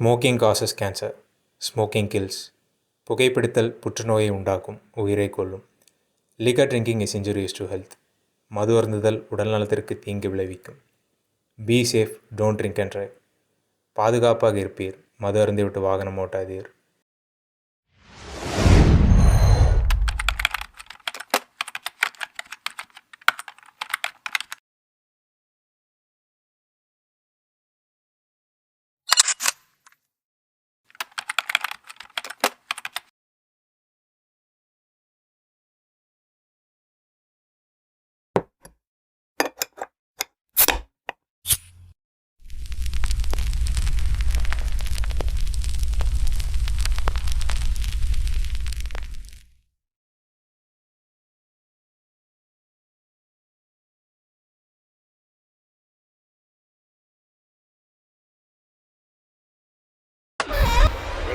Smoking causes cancer. Smoking kills. புகைப்பிடித்தல் புற்றுநோயை உண்டாக்கும், உயிரை கொல்லும். Liquor drinking is injurious to health. மது அருந்துதல் உடல்நலத்திற்கு தீங்கு விளைவிக்கும். Be safe, don't drink and drive. பாதுகாப்பாக இருப்பீர், மது அருந்திவிட்டு வாகனம் ஓட்டாதீர்.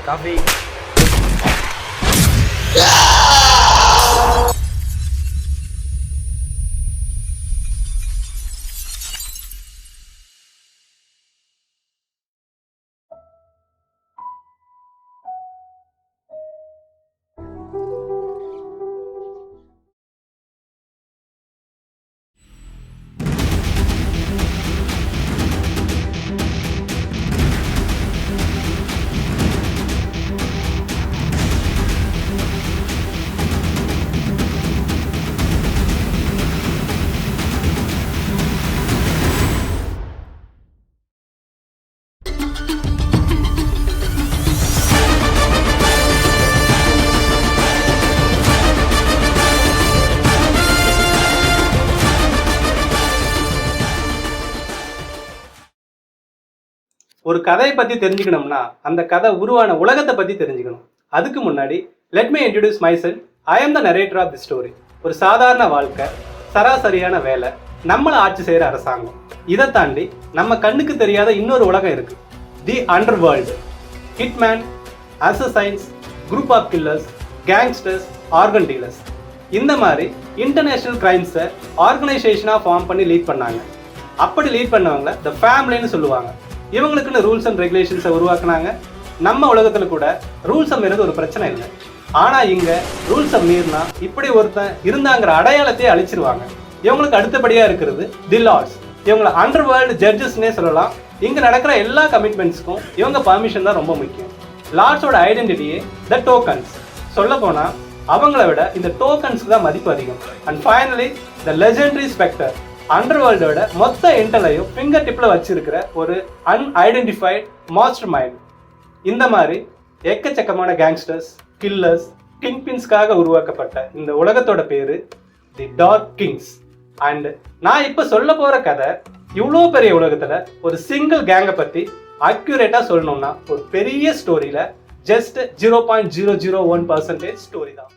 Coffee. ஒரு கதையை பற்றி தெரிஞ்சுக்கணும்னா அந்த கதை உருவான உலகத்தை பற்றி தெரிஞ்சுக்கணும். அதுக்கு முன்னாடி let me introduce myself. I am the narrator of the story. ஒரு சாதாரண வாழ்க்கை, சராசரியான வேலை, நம்மளை ஆட்சி செய்கிற அரசாங்கம். இதை தாண்டி நம்ம கண்ணுக்கு தெரியாத இன்னொரு உலகம் இருக்குது. The underworld. Hitman, assassins, group of killers, gangsters, organ dealers, இந்த மாதிரி இன்டர்நேஷ்னல் கிரைம்ஸை ஆர்கனைசேஷனாக ஃபார்ம் பண்ணி லீட் பண்ணாங்க. அப்படி லீட் பண்ணவங்கள த ஃபேமிலின்னு சொல்லுவாங்க. இவங்களுக்குன்னு ரூல்ஸ் அண்ட் ரெகுலேஷன்ஸை உருவாக்குனாங்க. நம்ம உலகத்தில் கூட ரூல்ஸை மீறது ஒரு பிரச்சனை இல்லை. ஆனால் இங்கே ரூல்ஸை மீறினா இப்படி ஒருத்தன் இருந்தாங்கிற அடையாளத்தையே அழிச்சிருவாங்க. இவங்களுக்கு அடுத்தபடியாக இருக்கிறது தி லார்ட்ஸ். இவங்களை அண்டர் வேர்ல்டு ஜட்ஜஸ்னே சொல்லலாம். இங்கே நடக்கிற எல்லா கமிட்மெண்ட்ஸ்க்கும் இவங்க பர்மிஷன் தான் ரொம்ப முக்கியம். லார்ட்ஸோட ஐடென்டிட்டியே த டோக்கன்ஸ். சொல்ல போனால் அவங்கள விட இந்த டோக்கன்ஸ்க்கு தான் மதிப்பு அதிகம். And finally the legendary Spectre. அண்டர் வேர்ல்டோட மொத்த இன்டலையும் ஃபிங்கர் டிப்பில் வச்சிருக்கிற ஒரு அன்ஐடென்டிஃபைட் மாஸ்டர் மைண்ட். இந்த மாதிரி எக்கச்சக்கமான கேங்ஸ்டர்ஸ், கில்லர்ஸ், கிங்பின்ஸ்க்காக உருவாக்கப்பட்ட இந்த உலகத்தோட பேரு தி டார்க் கிங்ஸ். அண்ட் நான் இப்போ சொல்ல போகிற கதை இவ்வளோ பெரிய உலகத்தில் ஒரு சிங்கிள் கேங்கை பற்றி அக்யூரேட்டாக சொல்லணும்னா ஒரு பெரிய ஸ்டோரியில் ஜஸ்ட் 0.001% ஸ்டோரி தான்.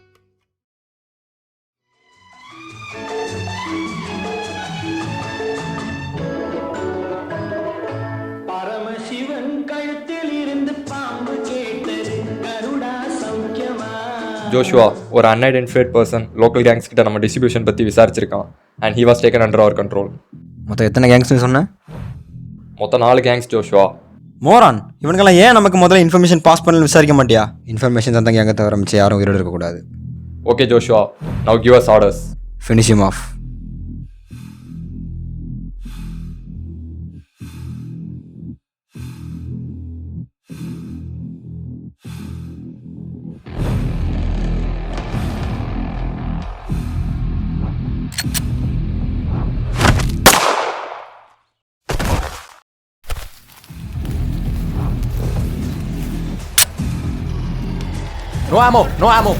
ஜோஷுவா ஒரு அன்ஐடென்டிஃபைட் பர்சன் லோக்கல் கேங்ஸ் கிட்ட நம்ம டிஸ்ட்ரிபியூஷன் பற்றி விசாரிச்சிருக்கான். And he was taken under our control. மொத்தம் எத்தனை கேங்ஸ்னு சொன்னேன்? மொத்தம் 4 கேங்ஸ் ஜோஷுவா. மோரான், இவனுக்கெல்லாம் ஏன் நமக்கு முதல்ல இன்ஃபர்மேஷன் பாஸ் பண்ணு விசாரிக்க மாட்டியா? இன்ஃபர்மேஷன் தான் கேங்க தவிர மிச்சம் யாரும் உயிரோடு இருக்கக்கூடாது. Okay Joshua, now give us orders. Finish him off. No ammo, no ammo.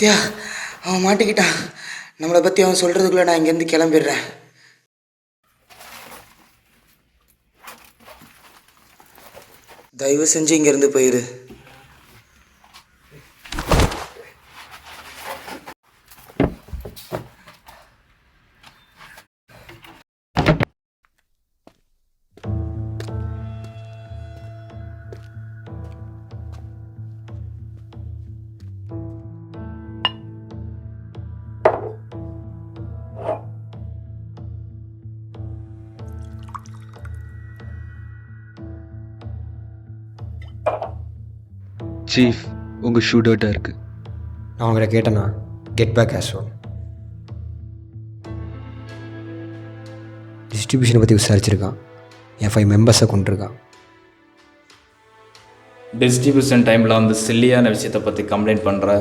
Sathya அவன் மாட்டிக்கிட்டான். நம்மளை பற்றி அவன் சொல்கிறதுக்குள்ளே நான் இங்கேருந்து கிளம்பிடுறேன். தயவு செஞ்சு இங்கேருந்து போயிரு. சீஃப், உங்கள் ஷூ டர்ட்டாக இருக்குது. நான் உங்கள்கிட்ட கேட்டேன்னா கெட் பேக் ஆஸ் ஒன். டிஸ்ட்ரிபியூஷனை பற்றி விசாரிச்சிருக்கான். என் 5 மெம்பர்ஸை கொண்டிருக்கான். டிஸ்ட்ரிபியூஷன் டைமில் வந்து சில்லியான விஷயத்தை பற்றி கம்ப்ளைண்ட் பண்ணுற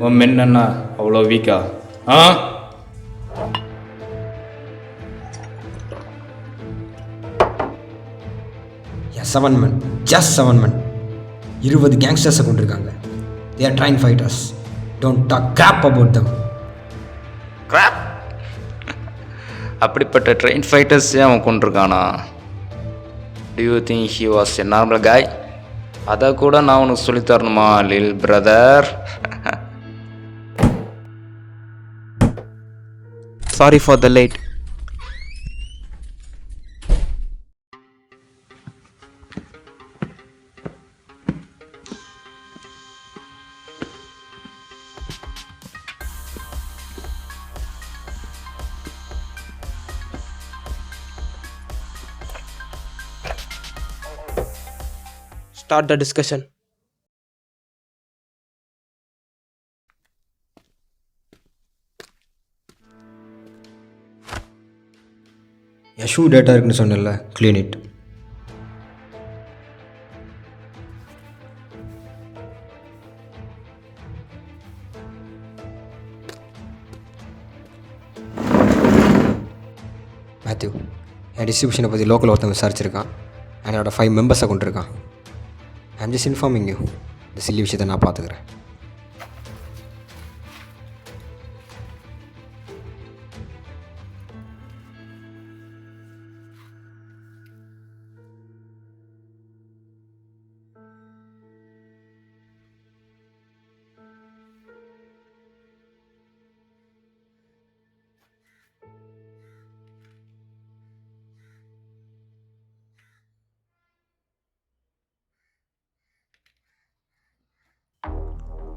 உன் மென் என்ன அவ்வளோ வீக்கா? Seven men, just 7 men. 20 கேங்ஸ்டர்ஸை கொண்டிருக்காங்க. They are trained fighters. Don't talk crap about them. Crap? அப்படிப்பட்ட ட்ரெயின் ஃபைட்டர்ஸே அவன் கொண்டிருக்கானா? Do you think he was a normal guy? அதை கூட நான் உனக்கு சொல்லித்தரணுமா lil brother? Sorry for the late. Start the discussion. என் ஷூ டேட்டா இருக்குன்னு சொன்னல, க்ளீன் இட். மேத்யூ, என் டிஸ்ட்ரிபியூஷனை பற்றி லோக்கல் ஒருத்தன் விசாரிச்சிருக்கான். என்னோட 5 மெம்பர்ஸை கொண்டிருக்கான். I'm just informing you. இந்த சில்லி விஷயத்தை நான் பார்த்துக்கிறேன்.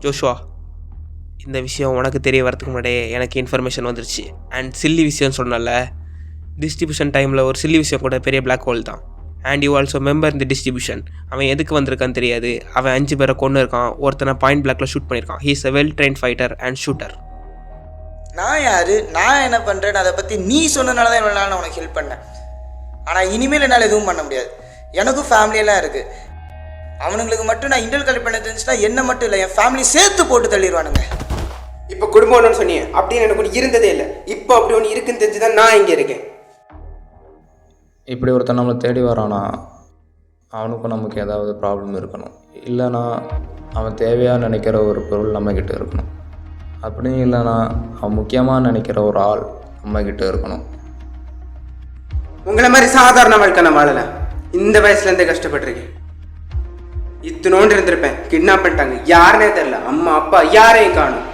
ஜோஷுவா, இந்த விஷயம் உனக்கு தெரிய வரதுக்கு முன்னாடியே எனக்கு இன்ஃபர்மேஷன் வந்துருச்சு. அண்ட் சில்லி விஷயம் சொன்னல, டிஸ்ட்ரிபியூஷன் டைமில் ஒரு சில்லி விஷயம் கூட பெரிய பிளாக் ஹோல் தான். அண்ட் யூ ஆல்சோ மெம்பர் இந்த டிஸ்ட்ரிபியூஷன். அவன் எதுக்கு வந்திருக்கான்னு தெரியாது. அவன் 5 பேரை கொண்டு இருக்கான். ஒருத்தனை பாயிண்ட் பிளாக்ல ஷூட் பண்ணியிருக்கான். He is a well trained fighter and shooter. நான் யார், நான் என்ன பண்ணுறேன்னு அதை பற்றி நீ சொன்னனால தான் இவ்வளோ நாள் நான் உனக்கு ஹெல்ப் பண்ணேன். ஆனால் இனிமேல் என்னால் எதுவும் பண்ண முடியாது. எனக்கும் ஃபேமிலியெல்லாம் இருக்குது. அவனுங்களுக்கு மட்டும் நான் இன்டர்வல் கலெக்ட் பண்ண தெரிஞ்சுன்னா என்ன மட்டும் இல்லை, என் ஃபேமிலி சேர்த்து போட்டு தள்ளிடுவானுங்க. இப்போ குடும்பம் ஒன்றுன்னு சொன்னீங்க, அப்படின்னு எனக்கு ஒன்று இருந்ததே இல்லை. இப்போ அப்படி ஒன்று இருக்குன்னு தெரிஞ்சு தான் நான் இங்கே இருக்கேன். இப்படி ஒருத்தன் நம்மளை தேடி வரானா, அவனுக்கும் நமக்கு ஏதாவது ப்ராப்ளம் இருக்கணும். இல்லைனா அவன் தேவையாக நினைக்கிற ஒரு பொருள் நம்மக்கிட்ட இருக்கணும். அப்படியும் இல்லைனா அவன் முக்கியமாக நினைக்கிற ஒரு ஆள் நம்மக்கிட்ட இருக்கணும். உங்களை மாதிரி சாதாரண வாழ்க்கை நான் வாழலை. இந்த வயசுலேருந்தே கஷ்டப்பட்டிருக்கேன். இத்தனோண்டு இருந்திருப்பேன். கிட்னாப் பண்ணிட்டாங்க, யாருனே தெரில. அம்மா அப்பா யாரையும் காணும்.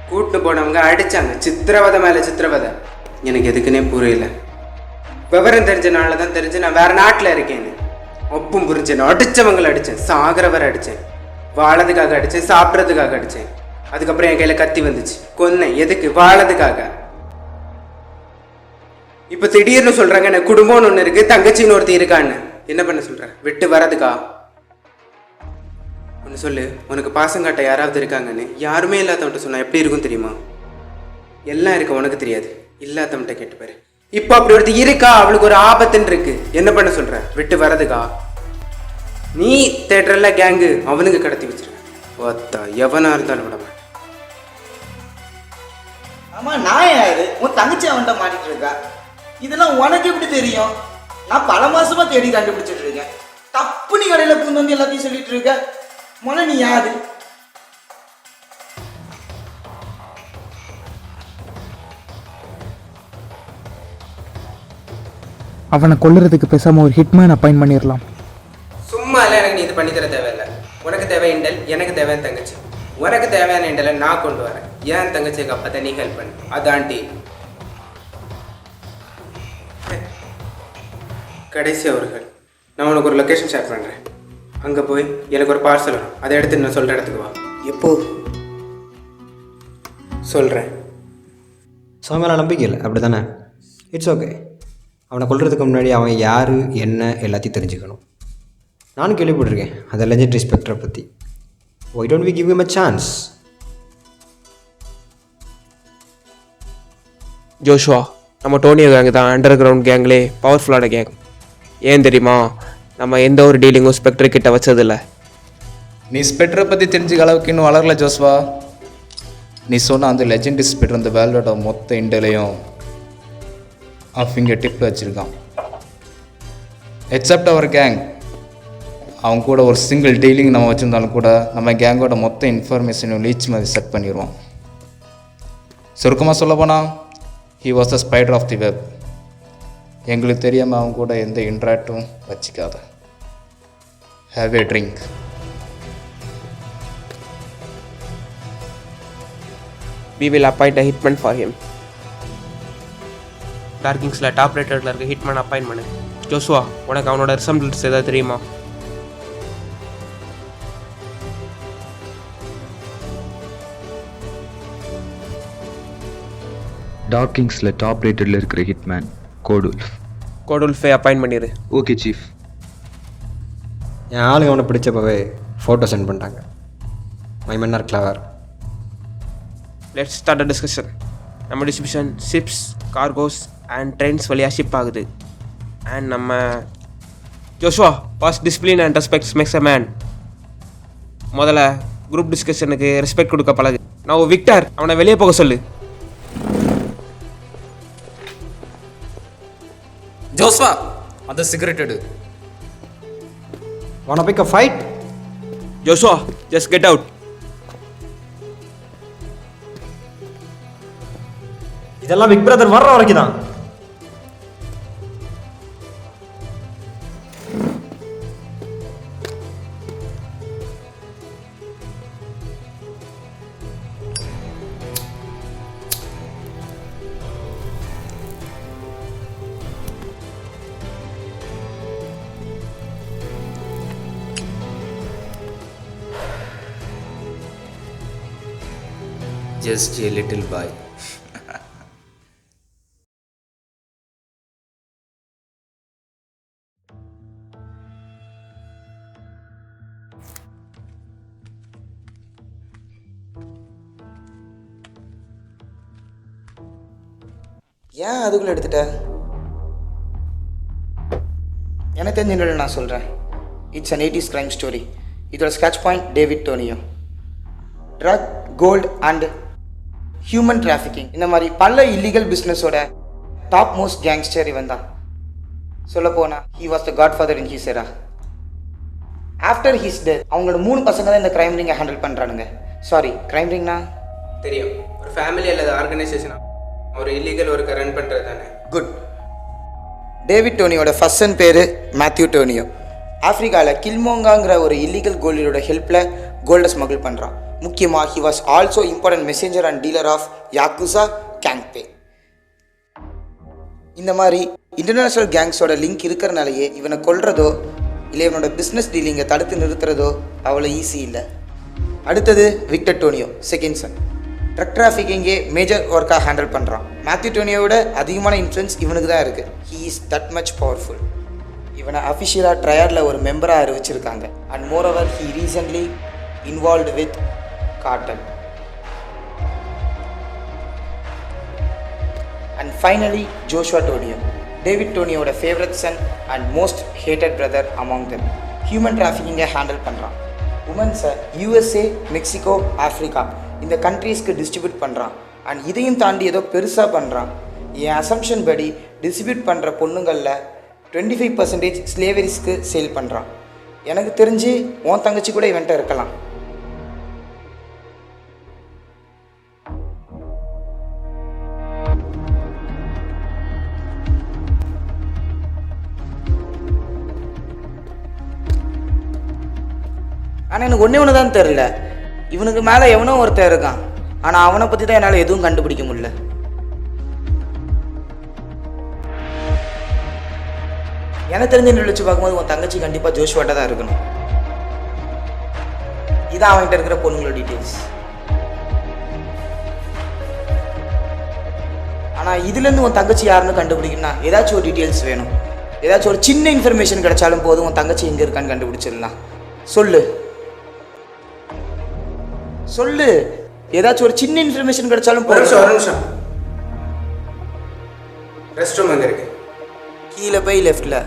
கூட்டு போனவங்க அடித்தாங்க. சித்திரவதை மேலே சித்திரவதை. எனக்கு எதுக்குன்னே புரியல. விவரம் தெரிஞ்சனால தான் தெரிஞ்சு நான் வேறு நாட்டில் இருக்கேன்னு. ஒப்பும் புரிஞ்சேன். அடித்தவங்களை அடித்தேன், சாகிறவரை அடித்தேன், வாழறதுக்காக அடித்தேன், சாப்பிட்றதுக்காக அடித்தேன். அதுக்கப்புறம் என் கையில் கத்தி வந்துச்சு, கொன்னேன். எதுக்கு? வாழறதுக்காக. இப்போ திடீர்னு சொல்கிறாங்க எனக்கு குடும்பம்னு ஒன்று இருக்குது, தங்கச்சின்னு ஒருத்தி இருக்கான்னு. என்ன பண்ண சொல்கிறேன்? விட்டு வரதுக்கா? ஒன்று சொல்லு, உனக்கு பாசங்காட்ட யாராவது இருக்காங்கன்னு. யாருமே இல்லாதவன்ட்ட சொன்னா எப்படி இருக்கும் தெரியுமா? எல்லாம் இருக்கு, உனக்கு தெரியாது. இல்லாதவன்ட்ட கேட்டுப்பாரு. இப்போ அப்படி ஒருத்தி இருக்கா, அவளுக்கு ஒரு ஆபத்துன்னு இருக்கு. என்ன பண்ண சொல்ற? விட்டு வரதுக்கா? நீ தேட்டர்ல கேங்கு அவனுக்கு கடத்தி வச்சிருக்க. ஒத்தா எவனா இருந்தாலும் விட மாட்டேன். ஆமாம், நான் யாரு? உன் தங்கச்சி அவன்கிட்ட மாட்டிட்டு இருக்கா. இதெல்லாம் உனக்கு எப்படி தெரியும்? நான் பல மாசமா தேடி கண்டுபிடிச்சிட்டு இருக்கேன். தப்பு நீ கடையில் பூந்து வந்து எல்லாத்தையும் சொல்லிட்டு இருக்க. முதல்ல நீ யாரு? அவனை கொல்லுறதுக்கு பேசாமல் ஒரு ஹிட்மேன் அப்பாயிண்ட் பண்ணிடலாம். சும்மா எல்லாம் எனக்கு நீ இது பண்ணி தர தேவையில்லை. உனக்கு தேவை இண்டல், எனக்கு தேவையான தங்கச்சி. உனக்கு தேவையான இண்டலை நான் கொண்டு வரேன். ஏன் தங்கச்சிக்கு அப்போ நீ ஹெல்ப் பண்ணு. அதான் டீ. கடைசி அவர்கள், நான் உனக்கு ஒரு லொக்கேஷன் ஷேர் பண்ணுறேன். அங்கே போய் எனக்கு ஒரு பார்சல் வரும். அதை எடுத்து நான் சொல்கிற இடத்துக்கு வா. எப்போ சொல்கிறேன். ஸோ மேலே நம்பிக்கை இல்லை, அப்படி தானே? It's okay. அவனை கொல்றதுக்கு முன்னாடி அவன் யார் என்ன எல்லாத்தையும் தெரிஞ்சுக்கணும். நானும் கேள்விப்பட்டிருக்கேன் அந்த லெஜெண்டரி ஸ்பெக்டரை பற்றி. Why don't we give him a chance? Joshua, நம்ம டோனியோ கேங் தான் அண்டர் கிரவுண்ட் கேங்லே பவர்ஃபுல்லான கேங். ஏன் தெரியுமா? நம்ம எந்த ஒரு டீலிங்கும் ஸ்பெக்டர் கிட்ட வச்சதில்லை. நீ ஸ்பெக்டரை பற்றி தெரிஞ்சுக்க அளவுக்கு இன்னும் வளரல ஜோஸ்வா. நீ சொன்ன அந்த லெஜெண்டரி ஸ்பெக்டர் அந்த வேர்ல்டோட மொத்த இண்டலையும் அவன் ஃபிங்கர் டிப்பில் வச்சுருக்கான். எக்ஸப்ட் அவர் கேங். அவங்க கூட ஒரு சிங்கிள் டீலிங் நம்ம வச்சுருந்தாலும் கூட நம்ம கேங்கோட மொத்த இன்ஃபர்மேஷனையும் லீச் மாதிரி செட் பண்ணிடுவோம். சுருக்கமாக சொல்ல போனால் he was the spider of the web. எங்களுக்கு தெரியாமல் அவங்க கூட எந்த இன்ட்ராக்டும் வச்சுக்காத. Have a drink. We will appoint a hitman for him. Dark கிங்ஸில் டாப் ரேட்டரில் இருக்க ஹிட்மேன் அப்பாயிண்ட் பண்ணு. ஜோஷுவா, உனக்கு அவனோட ரிசம்பிள்ஸ் ஏதாவது தெரியுமா? டார்க் கிங்ஸில் டாப் ரேட்டடில் இருக்கிற ஹிட்மேன் கோடுல்ஃப். கோடுல்ஃபை அப்பாயிண்ட் பண்ணிடு. Okay chief. என் ஆளுங்க அவனை பிடிச்சப்பவே ஃபோட்டோ சென்ட் பண்ணிட்டாங்க. My men are clever. Let's start a discussion. நம்ம distribution ships, cargos and trains வழியாக ஷிப் ஆகுது. அண்ட் நம்ம Joshua, past discipline and respects makes a man. முதல்ல குரூப் டிஸ்கஷனுக்கு ரெஸ்பெக்ட் கொடுக்க பழகு. நான் விக்டர், அவனை வெளியே போக சொல்லு. ஜோஸ்வா, அந்த சிகரெட் எடு. wanna pick a fight? Joshua, just get out. இதெல்லாம் பிக் பிரதர் வர்ற வரைக்கும் தான். Just a little boy. ஏன் அதுக்குள்ளே எடுத்துட்ட? எனக்கு தெரிஞ்ச நான் சொல்கிறேன். It's an 80s crime story. இதோட sketch point David Tonio. Drug, gold and human trafficking இந்த மாதிரி பல இல்லீகல் பிஸ்னஸோட டாப் மோஸ்ட் கேங்ஸ்டர் இவன் தான். சொல்லப்போனால் he was the godfather in his era. After his death அவங்களோட 3 பசங்க தான் இந்த கிரைம் ரிங்கை ஹேண்டில் பண்ணுறானுங்க. சாரி, கிரைம் ரிங்னா தெரியும், ஒரு ஃபேமிலி அல்லது ஆர்கனைசேஷனாக ஒரு இல்லீகல் ஒர்க்கை ரன் பண்ணுறது தானே. குட். டேவிட் டோனியோட ஃபர்ஸ்ட் சன் பேர் மேத்யூ டோனியோ. ஆஃப்ரிக்காவில் கில்மோங்காங்கிற ஒரு இல்லீகல் கோல்டரோட ஹெல்ப்பில் கோல்டை ஸ்மகிள் பண்ணுறான். முக்கியமாக he was also important messenger and dealer of Yakuza கேங்பே. இந்த மாதிரி இன்டர்நேஷ்னல் கேங்ஸோட லிங்க் இருக்கிறனாலேயே இவனை கொல்றதோ இல்லை இவனோட பிஸ்னஸ் டீலிங்கை தடுத்து நிறுத்துறதோ அவ்வளோ ஈஸி இல்லை. அடுத்தது Victor Tonio, second son. Drug டிராஃபிக்கிங்கே மேஜர் ஒர்க்காக ஹேண்டில் பண்ணுறான். மேத்யூ டோனியோட அதிகமான இன்ஃப்ளூயன்ஸ் இவனுக்கு தான் இருக்குது. He is that much powerful. இவனை அஃபிஷியலாக ட்ரையாடில் ஒரு மெம்பராக அறிவிச்சிருக்காங்க. And moreover he recently involved with cartel. And finally Joshua Tonio, David டோனியோட favourite son and most hated brother among them. Human டிராஃபிக்கிங்கை ஹேண்டில் பண்ணுறான். உமன்ஸை USA, மெக்சிகோ, ஆஃப்ரிக்கா இந்த கண்ட்ரீஸ்க்கு டிஸ்ட்ரிபியூட் பண்ணுறான். அண்ட் இதையும் தாண்டி ஏதோ பெருசாக பண்ணுறான். என் அசம்ஷன் படி டிஸ்ட்ரிபியூட் பண்ணுற பொண்ணுங்களில் 25% ஸ்லேவரிஸ்க்கு சேல் பண்ணுறான். எனக்கு தெரிஞ்சு உன் தங்கச்சி கூட இவன்ட்ட இருக்கலாம். ஆனால் எனக்கு ஒன்று தான் தெரில, இவனுக்கு மேலே எவனோ ஒருத்தன் இருக்கான், ஆனால் அவனை பற்றி தான் என்னால் எதுவும் கண்டுபிடிக்க முடியல. எனக்கு தெரிஞ்ச நிகழ்ச்சி பார்க்கும்போது உன் தங்கச்சி கண்டிப்பாக ஜோஷ்வாட்டா தான் இருக்கணும். இதான் அவன்கிட்ட இருக்கிற பொண்ணுங்களோட டீட்டெயில்ஸ். ஆனால் இதுலேருந்து உன் தங்கச்சி யாருன்னு கண்டுபிடிக்கணும்னா ஏதாச்சும் ஒரு டீட்டெயில்ஸ் வேணும். ஏதாச்சும் ஒரு சின்ன இன்ஃபர்மேஷன் கிடைச்சாலும் போதும் உன் தங்கச்சி எங்கே இருக்கான்னு கண்டுபிடிச்சிடலாம். சொல்லு சொல்லு, ஏதாச்சும் ஒரு சின்ன இன்ஃபர்மேஷன் கிடைச்சாலும் ஒரு போதும். நிமிஷம். ரெஸ்ட் ரூம் எங்கே இருக்கு? கீழே போய் லெஃப்டில்.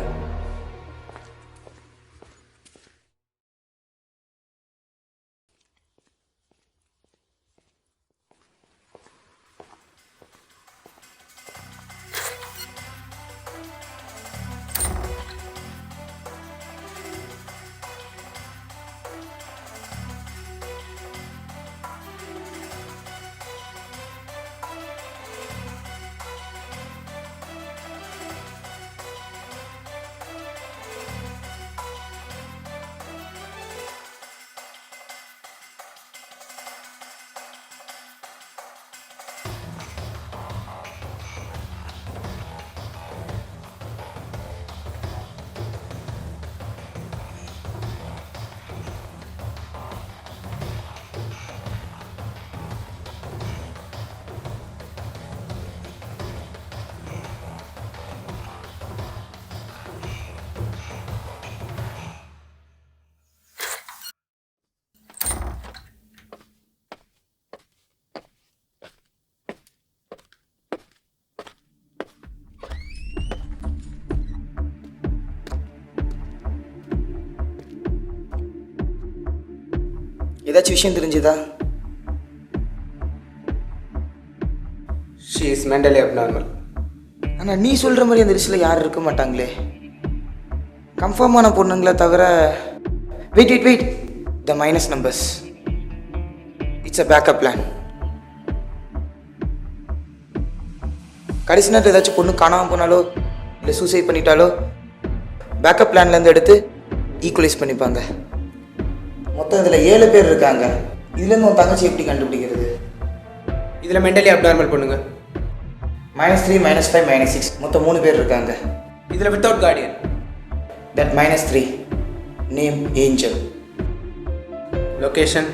ஏதாச்சும் விஷயம் தெரிஞ்சுதா? She is mentally abnormal. ஆனால் நீ சொல்கிற மாதிரி அந்த லிஸ்ட்டில் யாரும் இருக்க மாட்டாங்களே. கன்ஃபார்மான பொண்ணுங்களே தவிர. Wait the minus numbers. It's a backup plan. கடைசி நேரத்தில் ஏதாச்சும் பொண்ணு காணாமல் போனாலோ இல்லை சூசைட் பண்ணிட்டாலோ பேக்கப் பிளான்லேருந்து எடுத்து ஈக்குவலைஸ் பண்ணிப்பாங்க. மொத்தம் இதில் 7 பேர் இருக்காங்க. இதுலேருந்து உன் தங்கச்சி எப்படி கண்டுபிடிக்கிறது? இதில் மென்டலி அப்நார்மல் பொண்ணுங்க -3, -5, -6 மொத்தம் 3 பேர் இருக்காங்க. இதில் without Guardian. That -3 name angel. Location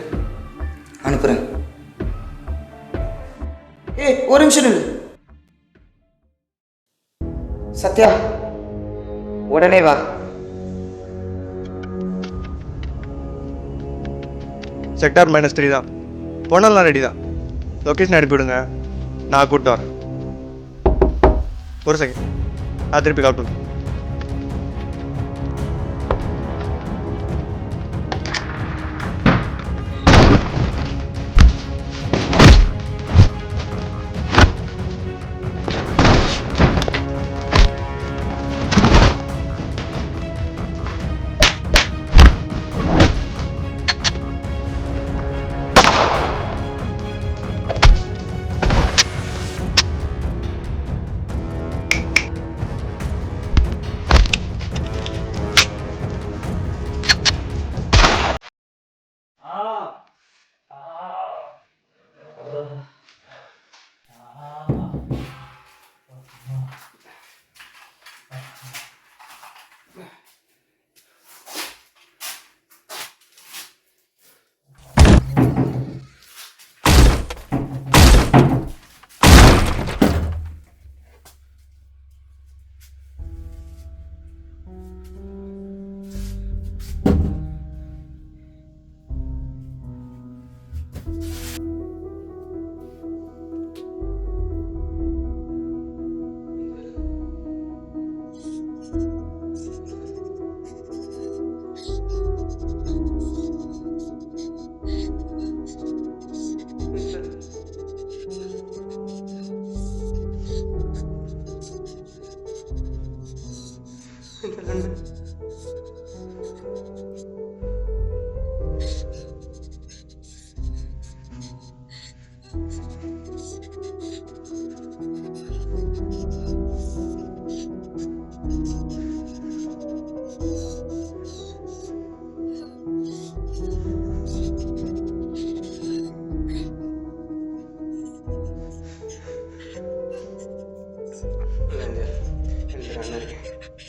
அனுப்புகிறேன். ஒரு நிமிஷம் இரு. சத்யா உடனே வா. செக்டார் -3 தான். போனாலாம் ரெடி தான். லொக்கேஷன் அனுப்பிவிடுங்க, நான் கூப்பிட்டு வரேன். ஒரு செகண்ட், நான் திருப்பி கால் பண்ணுறேன்.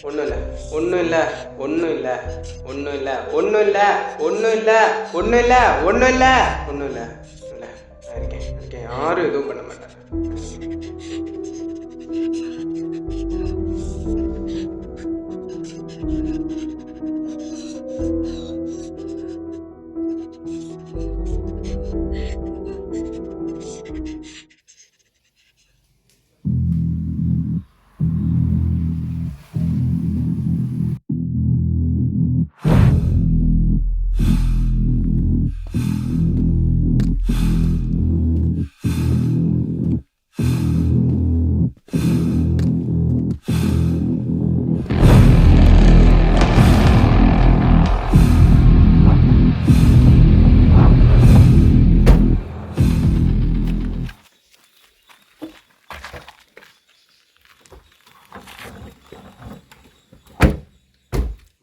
ஒன்றும் இல்லை ஒன்றும் இல்லை ஒன்றும் இல்லை ஒன்றும் இல்லை ஒன்றும் இல்லை ஒன்றும் இல்லை ஒன்றும் இல்லை ஒன்றும் இல்லை ஒன்றும் இல்லை இல்லை நான் இருக்கேன் யாரும் எதுவும் பண்ண மாட்டேன்.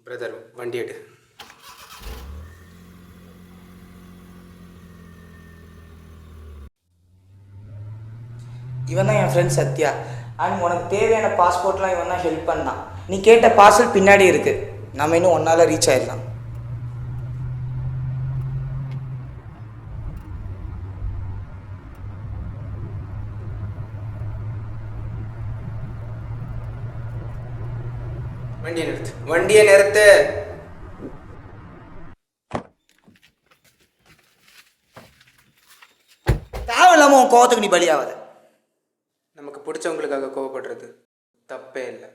பிரதர் வண்டி எடு. இவன் தான் என் ஃப்ரெண்ட் சத்யா. அண்ட் உனக்கு தேவையான பாஸ்போர்ட்லாம் இவன் தான் ஹெல்ப் பண்ணான். நீ கேட்ட பார்சல் பின்னாடி இருக்கு. நம்ம இன்னும் 1 நாளில் ரீச் ஆயிடலாம். வண்டியை நிறுத்து. தேவையில்லாம உன் கோவத்துக்கு நீ பலியாகாத. நமக்கு பிடிச்சவங்களுக்காக கோவப்படுறது தப்பே இல்லை.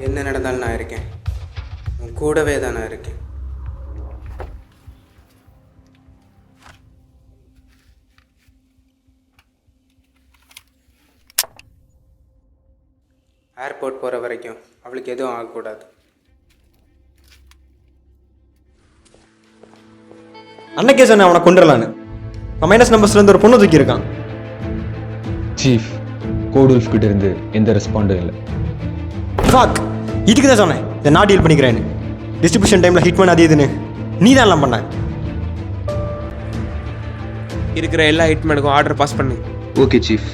என்ன நடந்தாலும் நான் இருக்கேன். உன் கூடவே தான் நான் இருக்கேன். ஏர்போர்ட் போகிற வரைக்கும் அவளுக்கு எதுவும் ஆகக்கூடாது. அன்னைக்கே சொன்னேன் அவனை கொண்டுடலான்னு. நான் மைனஸ் நம்பர்ஸ்லேருந்து ஒரு பொண்ணு தூக்கியிருக்கான். சீஃப், கோடுல்ஃப் கிட்ட இருந்து எந்த ரெஸ்பாண்டும் இல்லை. ஃபாக், இதுக்கு தான் சொன்னேன் இதை நான் டீல் பண்ணிக்கிறேன்னு. டிஸ்ட்ரிபியூஷன் டைமில் ஹிட்மேன் அது இதுன்னு நீ தான் எல்லாம் பண்ண. இருக்கிற எல்லா ஹிட்மேனுக்கும் ஆர்டர் பாஸ் பண்ணு. Okay chief.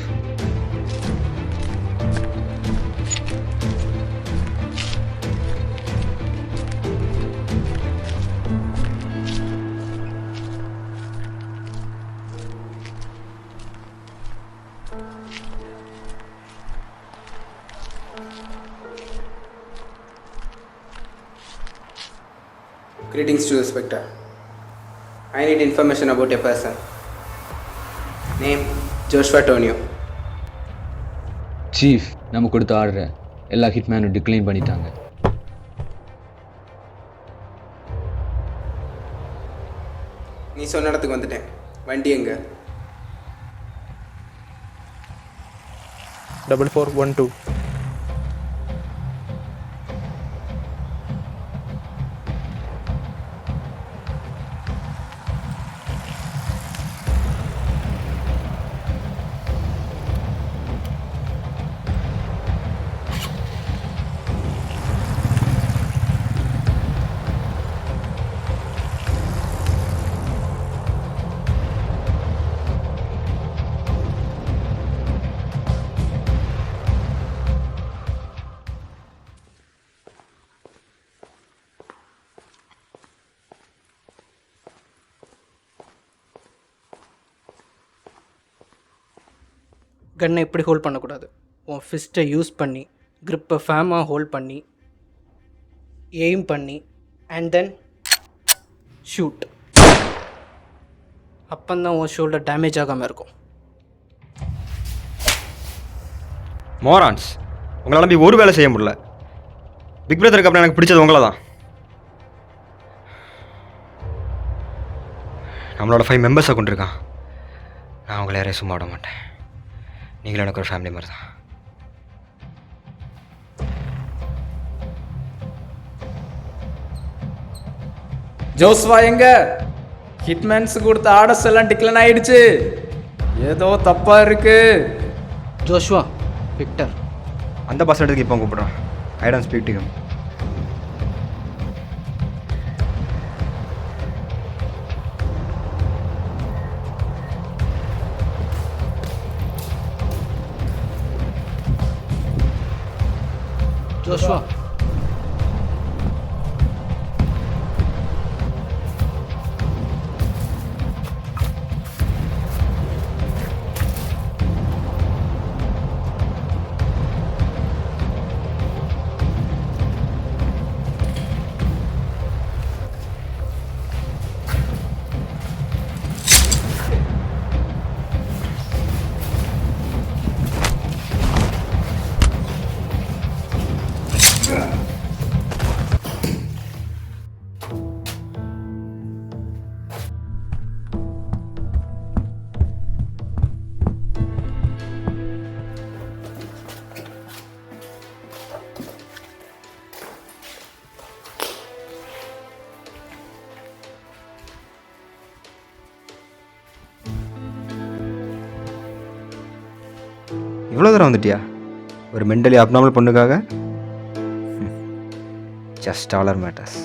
Greetings to the Spectre. I need information about a person. Name Joshua Tonio. Chief, நம்ம கொடுத்த ஆர்டரை எல்லா ஹிட்மேனும் டிக்ளைன் பண்ணிட்டாங்க. நீ சொன்ன இடத்துக்கு வந்துட்டேன். வண்டி எங்க? 4412. கன்னை எப்படி ஹோல்ட் பண்ணக்கூடாது. உன் ஃபிஸ்ட்டை யூஸ் பண்ணி க்ரிப்பை ஃபேமாக ஹோல்ட் பண்ணி எய்ம் பண்ணி அண்ட் தென் ஷூட். அப்போந்தான் உன் ஷோல்டர் டேமேஜ் ஆகாமல் இருக்கும். மோரான்ஸ், உங்களால் நம்பி ஒரு வேலை செய்ய முடியல. பிக் பிரதருக்கு அப்புறம் எனக்கு பிடிச்சது உங்களை தான். நம்மளோட 5 மெம்பர்ஸை கொண்டிருக்கான். நான் அவங்கள யாரையும் சும்மா விட மாட்டேன். நீங்களும் எனக்கு ஒரு ஃபேமிலி மாதிரி தான். ஜோஸ்வா எங்க? ஹிட்மேன்ஸ் கொடுத்த ஆர்டர்ஸ் எல்லாம் டிக்ளைன் ஆயிடுச்சு. ஏதோ தப்பா இருக்கு. ஜோஷ்வா, விக்டர் அந்த பஸ் எடுத்துக்கு இப்போ கூப்பிட்றான். I don't speak to him. Joshua இவ்வளோ தூரம் வந்துட்டியா ஒரு மென்டலி அப்நார்மல் பொண்ணுக்காக? Just dollar matters.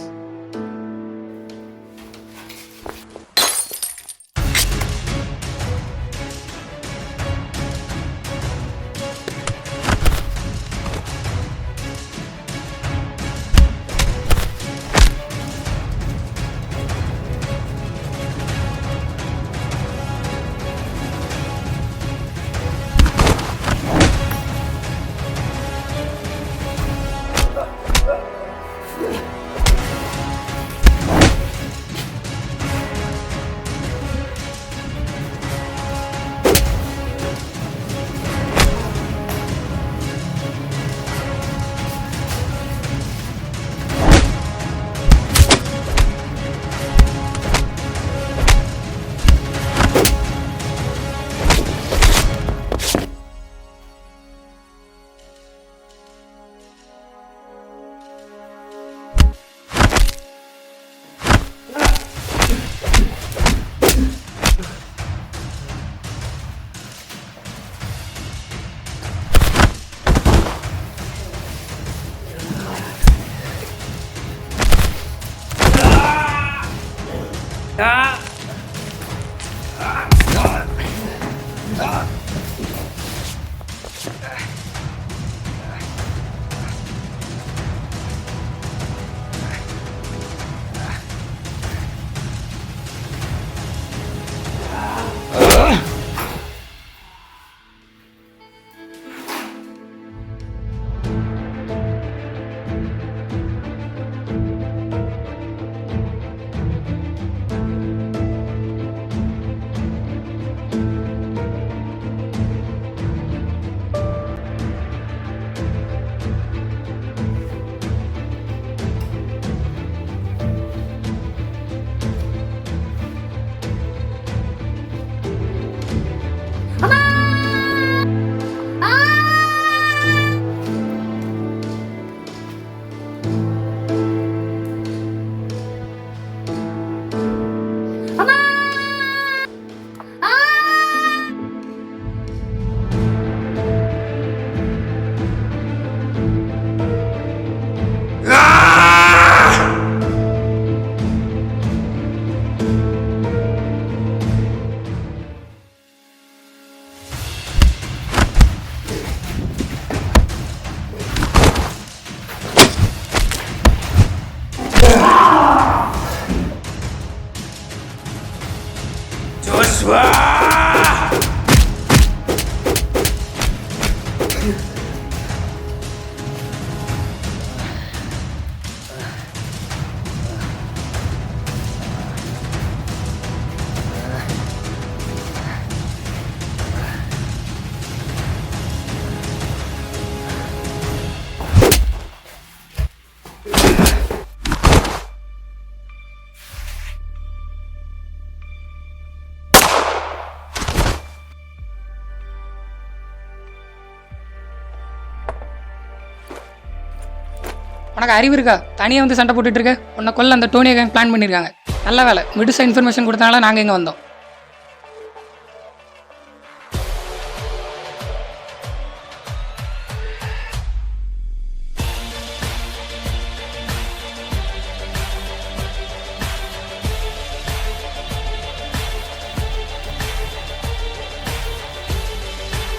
உனக்கு அறிவு இருக்கா? தனியாக வந்து சண்டை போட்டுட்டு இருக்க. உன்னை கொல்ல அந்த டோனியை கேங் பிளான் பண்ணியிருக்காங்க. நல்ல வேலை மெடுசா இன்ஃபர்மேஷன் கொடுத்தனால நாங்கள் இங்கே வந்தோம்.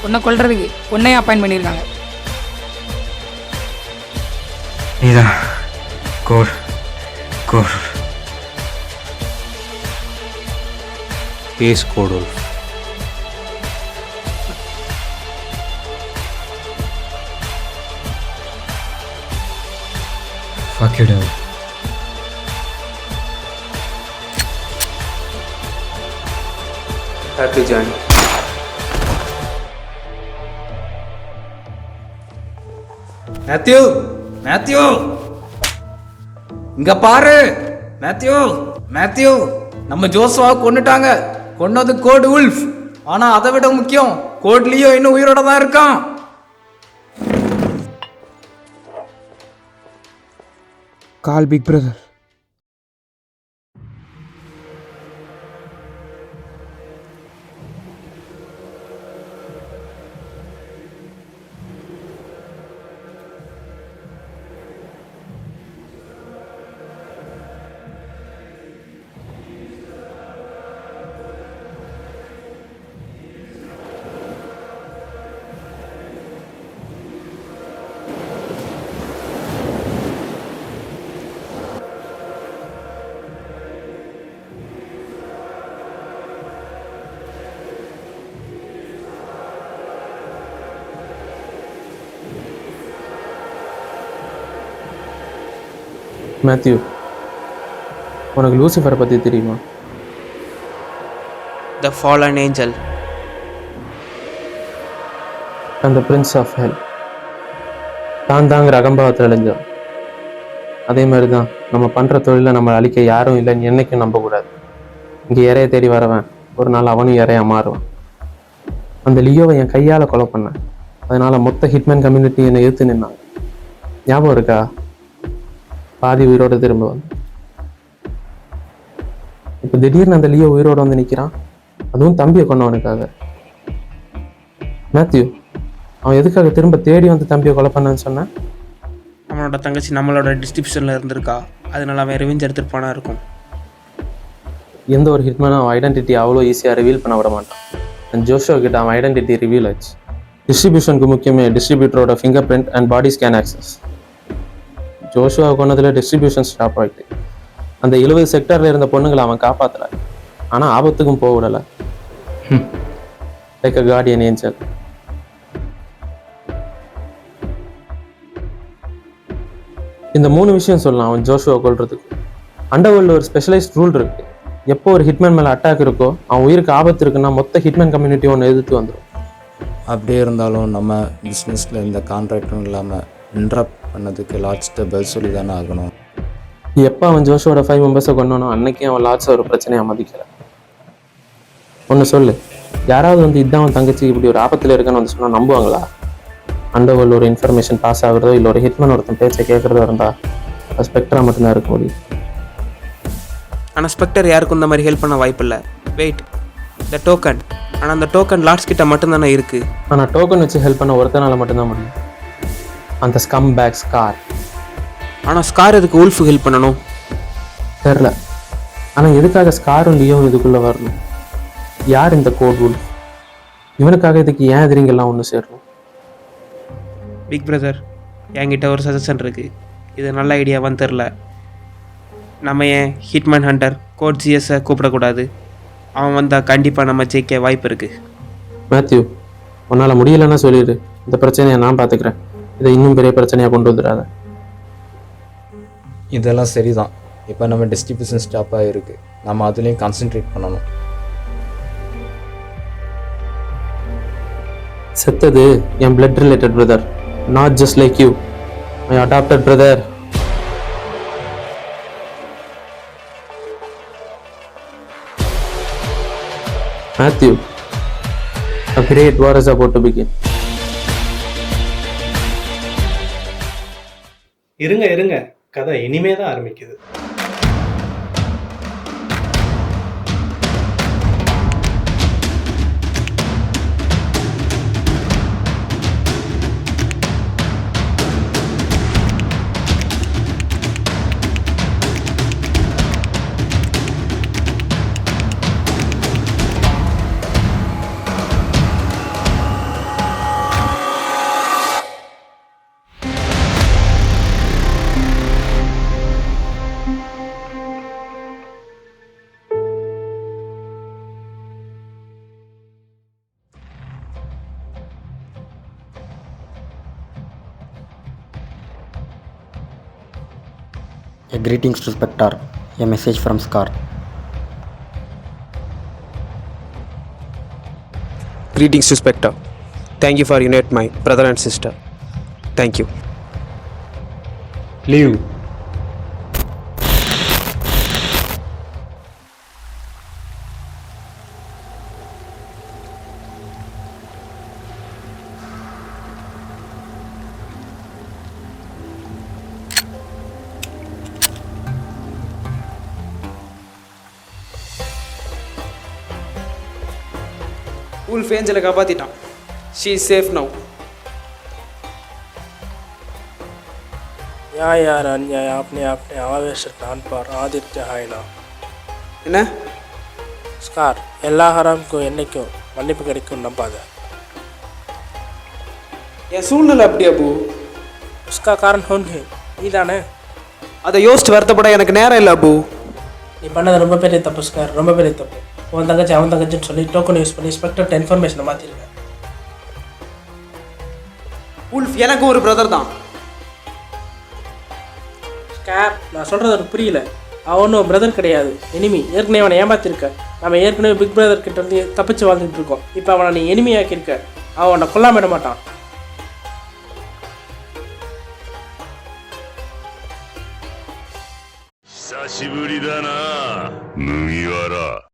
உன்னை கொல்றதுக்கு உன்னையே அப்பாயின்ட் பண்ணியிருக்காங்க. நீதான் கோட் கோட் கேஸ் கோடுல்ஃப். Fuck you, devil. Happy journey. Matthew Matthew இங்க பாரு மேத்யூ மேத்யூ நம்ம ஜோஸ்வா கொன்னுட்டாங்க. கொன்னது கோட் உல்ஃப். ஆனா அதை விட முக்கியம் கோட் லியோ இன்னும் உயிரோட தான் இருக்கான். Call pick brother. மேத்யூ, உனக்கு லூசிஃபரை பற்றி தெரியுமா? த ஃபாலன் ஏஞ்சல். அந்த பிரின்ஸ் ஆஃப் ஹெல். தான் தாங்கிற அகம்பாவத்தில் அழிஞ்சான். அதே மாதிரி தான் நம்ம பண்ணுற தொழிலை நம்ம அழிக்க யாரும் இல்லைன்னு என்றைக்கும் நம்பக்கூடாது. இங்கே இறைய தேடி வரவன் ஒரு நாள் அவனும் இறையா மாறுவான். அந்த லியோவை என் கையால் கொலை பண்ணேன். அதனால் மொத்த ஹிட்மேன் கம்யூனிட்டி என்னை எதிர்த்து நின்னாங்க. ஞாபகம் இருக்கா? பாதி உயிரோடு திரும்ப வந்து இப்போ திடீர்னு அந்த லியோ உயிரோடு வந்து நிற்கிறான். அதுவும் தம்பியை கொண்டவனுக்காக. மேத்யூ, அவன் எதுக்காக திரும்ப தேடி வந்து தம்பியை கொலை பண்ணான்னு சொன்னேன்? அவனோட தங்கச்சி நம்மளோட டிஸ்ட்ரிபியூஷனில் இருந்திருக்கா, அதனால அவன் ரிவெஞ்ச் எடுத்துருப்பானா இருக்கும். எந்த ஒரு ஹிட்மேனும் அவன் ஐடென்டிட்டி அவ்வளோ ஈஸியாக ரிவீல் பண்ண விட மாட்டான். அண்ட் ஜோஷோ கிட்ட அவன் ஐடென்டிட்டி ரிவீல் ஆச்சு. டிஸ்ட்ரிபியூஷனுக்கு முக்கியமே டிஸ்ட்ரிபியூட்டரோட finger print and body scan access. Joshua கொண்டதில் டிஸ்ட்ரிபியூஷன் ஸ்டாப் ஆகிட்டு அந்த 70 செக்டரில் இருந்த பொண்ணுங்களை அவன் காப்பாற்றலை. ஆனால் ஆபத்துக்கும் போக விடலை. லைக் அ கார்டியன் ஏஞ்சல். இந்த 3 விஷயம் சொல்லலாம் அவன் ஜோஷுவா கொள்றதுக்கு. அண்டர்வேர்ல்டில் ஒரு ஸ்பெஷலைஸ்ட் ரூல் இருக்கு. எப்போ ஒரு ஹிட்மேன் மேலே அட்டாக் இருக்கோ, அவன் உயிருக்கு ஆபத்து இருக்குன்னா மொத்த ஹிட்மேன் கம்யூனிட்டி ஒன்று எதிர்த்து வந்துடும். அப்படியே இருந்தாலும் நம்ம பிஸ்னஸில் இந்த கான்ட்ராக்டும் இல்லாமல் இன்ட்ரப்ட் பண்ணதுக்கு லாட்ஸ்கிட்ட பதில் சொல்லி தானே ஆகணும். எப்போ அவன் ஜோஷுவோட 5 மெம்பர்ஸை கொண்டானோ அன்னைக்கே அவன் லாட்ஸை ஒரு பிரச்சனையை மதிக்கலை. ஒன்று சொல்லு, யாராவது வந்து இதான் அவன் தங்கச்சி இப்படி ஒரு ஆபத்தில் இருக்குன்னு வந்து சொன்னால் நம்புவாங்களா? அண்டர்வேர்ல்டு ஒரு இன்ஃபர்மேஷன் பாஸ் ஆகுறதோ இல்லை ஒரு ஹிட்மேன் ஒருத்தன் பேச்சை கேட்குறதோ இருந்தால் அது ஸ்பெக்டரா மட்டும்தான் இருக்க முடியும். ஆனால் ஸ்பெக்டர் யாருக்கும் இந்த மாதிரி ஹெல்ப் பண்ண வாய்ப்பில்லை. Wait, the token. ஆனால் அந்த டோக்கன் லாட்ஸ் கிட்ட மட்டும்தானே இருக்குது. ஆனால் டோக்கன் வச்சு ஹெல்ப் பண்ண ஒருத்தனால மட்டும்தான் முடியும். அந்த ஸ்கம் பேக் ஸ்கார். ஆனால் ஸ்கார் எதுக்கு உல்ஃபு ஹெல்ப் பண்ணணும் தெரில. ஆனால் எதுக்காக ஸ்காரும் லியோவும் இதுக்குள்ளே வரணும்? யார் இந்த கோட் உல்ஃப்? இவனுக்காக இதுக்கு ஏன் எதிரிங்கெல்லாம் ஒன்று சேரணும்? பிக் பிரதர், என்கிட்ட ஒரு சஜஷன் இருக்குது. இது நல்ல ஐடியாவான்னு தெரில. நம்ம ஏன் ஹிட்மேன் ஹண்டர் கோட் ஜிஎஸ்ஸை கூப்பிடக்கூடாது? அவன் வந்தால் கண்டிப்பாக நம்ம ஜெயிக்க வாய்ப்பு இருக்குது. மேத்யூ, உன்னால் முடியலைன்னா சொல்லிடு. இந்த பிரச்சனையை நான் பார்த்துக்கிறேன். இதை இன்னும் பெரிய பிரச்சனையாக கொண்டு வந்துடாத. இதெல்லாம் சரிதான். இப்போ நம்ம டிஸ்ட்ரிபியூஷன் ஸ்டாப்பாக இருக்குது. நம்ம அதுலேயும் கான்சென்ட்ரேட் பண்ணணும். செத்தது என் blood related brother, not just like you, my adopted brother. Matthew, a great war is about to begin. இருங்க, கதை இனிமே தான் ஆரம்பிக்குது. A greetings to Spectre. A message from Scar. Greetings to Spectre. Thank you for unite my brother and sister. Thank you. Leave. Wolf ஏஞ்சலை காப்பாற்றிட்டான். She is safe now. यार अन्याय आपने अपने आवेश स्थान पर आदित्य हायना என்ன ஸ்கார் எல்லா ஹராமுக்கும் என்னைக்கும் மன்னிப்பு கிடைக்கும் நம்பாத. என் சூழ்நிலை அப்படி அபு. உஸ்கா காரணம் ஹோன்ஹே நீ தானே. அதை யோசிச்சு வருத்தப்பட எனக்கு நேரம் இல்லை அபு. நீ பண்ணது ரொம்ப பெரிய தப்பு ஸ்கார், ரொம்ப பெரிய தப்பு. உன் தங்கச்சி அவன் தங்கச்சின்னு சொல்லி டோக்கன் யூஸ் பண்ணி ஸ்பெக்டர் இன்ஃபர்மேஷனை மாற்றிருக்கேன். உல்ஃப் எனக்கு ஒரு பிரதர் தான். ஸ்கார் நான் சொல்கிறது எனக்கு புரியல. அவன் ஒன்றும் பிரதர் கிடையாது, எனிமி. ஏற்கனவே அவனை ஏமாத்திருக்க. நம்ம ஏற்கனவே பிக் பிரதர் கிட்ட இருந்து தப்பிச்சு வாழ்ந்துட்டு இருக்கோம். இப்போ அவனை நீ எனிமி ஆக்கியிருக்க. அவன் உன்னை கொல்லாம விட மாட்டான். 久しぶりだな麦わら。